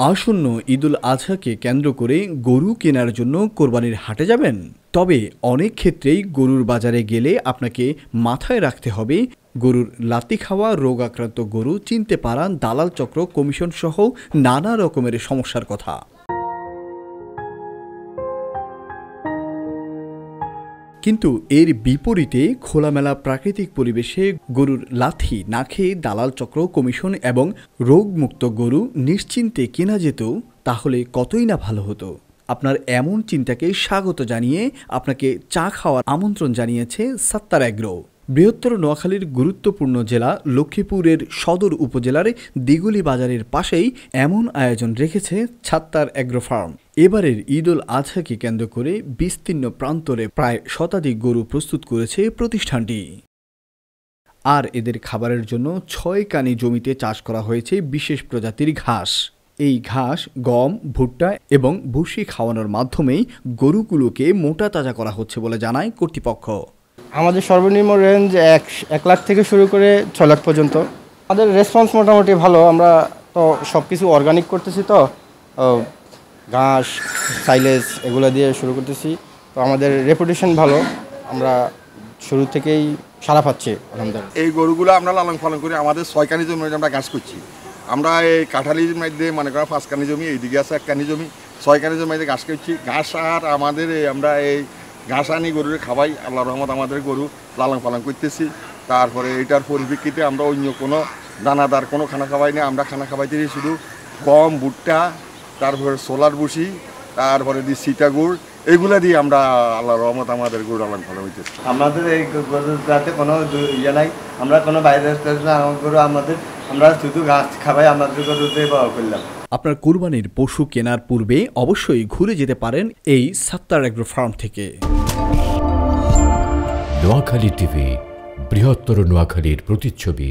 আসন্ন ঈদুল আজহাকে কেন্দ্র করে গরু কেনার জন্য কোরবানির হাটে যাবেন? তবে অনেক ক্ষেত্রেই গরুর বাজারে গেলে আপনাকে মাথায় রাখতে হবে গরুর লাত্তি খাওয়া, রোগ আক্রান্ত গরু চিনতে পারা, দালাল চক্র, কমিশন সহ নানা রকমের সমস্যার কথা। কিন্তু এর বিপরীতে খোলামেলা প্রাকৃতিক পরিবেশে গরুর লাথি না খেয়ে দালাল চক্র, কমিশন এবং রোগমুক্ত গরু নিশ্চিন্তে কেনা যেত, তাহলে কতই না ভালো হতো। আপনার এমন চিন্তাকে স্বাগত জানিয়ে আপনাকে চা খাওয়ার আমন্ত্রণ জানিয়েছে সাত্তার অ্যাগ্রো। বৃহত্তর নোয়াখালীর গুরুত্বপূর্ণ জেলা লক্ষ্মীপুরের সদর উপজেলার দিগুলি বাজারের পাশেই এমন আয়োজন রেখেছে সাত্তার অ্যাগ্রো ফার্ম। এবারের ঈদুল আজহাকে কেন্দ্র করে বিস্তীর্ণ প্রান্তরে প্রায় শতাধিক গরু প্রস্তুত করেছে প্রতিষ্ঠানটি। আর এদের খাবারের জন্য ৬ কানি জমিতে চাষ করা হয়েছে বিশেষ প্রজাতির ঘাস। এই ঘাস গম, ভুট্টা এবং ভুসি খাওয়ানোর মাধ্যমেই গরুগুলোকে মোটা তাজা করা হচ্ছে বলে জানায় কর্তৃপক্ষ। আমাদের সর্বনিম্ন রেঞ্জ ১ লাখ থেকে শুরু করে ৬ লাখ পর্যন্ত। আমাদের রেসপন্স মোটামুটি ভালো। আমরা তো সব কিছু অর্গানিক করতেছি, তো ঘাস, সাইলেজ এগুলো দিয়ে শুরু করতেছি, তো আমাদের রেপুটেশন ভালো। আমরা শুরু থেকেই সারা পাচ্ছি আলহামদুলিল্লাহ। এই গরুগুলো আমরা লালন পালন করি। আমাদের ৬ কানি জমি আমরা ঘাস করছি। আমরা এই কাঁঠালির মধ্যে মনে করেন ৫ কানি জমি, এইদিকে আছে ১ কানি জমি, ৬ কানি জমিতে ঘাস করছি। ঘাস আর আমাদের আমরা এই ঘাস আনি গরুরে খাওয়াই। আল্লাহ রহমত আমাদের গরু লালন পালন করতেছি। তারপরে এটার পরিপ্রেক্ষিতে আমরা অন্য কোনো দানাদার কোনো খানা খাওয়াই না। আমরা খানা খাওয়াইতেছি শুধু গম, ভুট্টা, তারপরে সোলার ভুসি, তারপরে দিই সীতাগুড়, এগুলো দিয়ে আমরা আল্লাহ রহমত আমাদের গরু লালন পালন হইতেছি। আমাদের এই গরুতে কোনো ইয়ে নাই, আমরা কোনো বাইরে গরু আমরা শুধু ঘাস খাওয়াই, আমাদের গরুতে পাওয়া করলাম। আপনার কুরবানির পশু কেনার পূর্বে অবশ্যই ঘুরে যেতে পারেন এই সাত্তার অ্যাগ্রো ফার্ম থেকে। নোয়াখালী টিভি, বৃহত্তর নোয়াখালীর প্রতিচ্ছবি।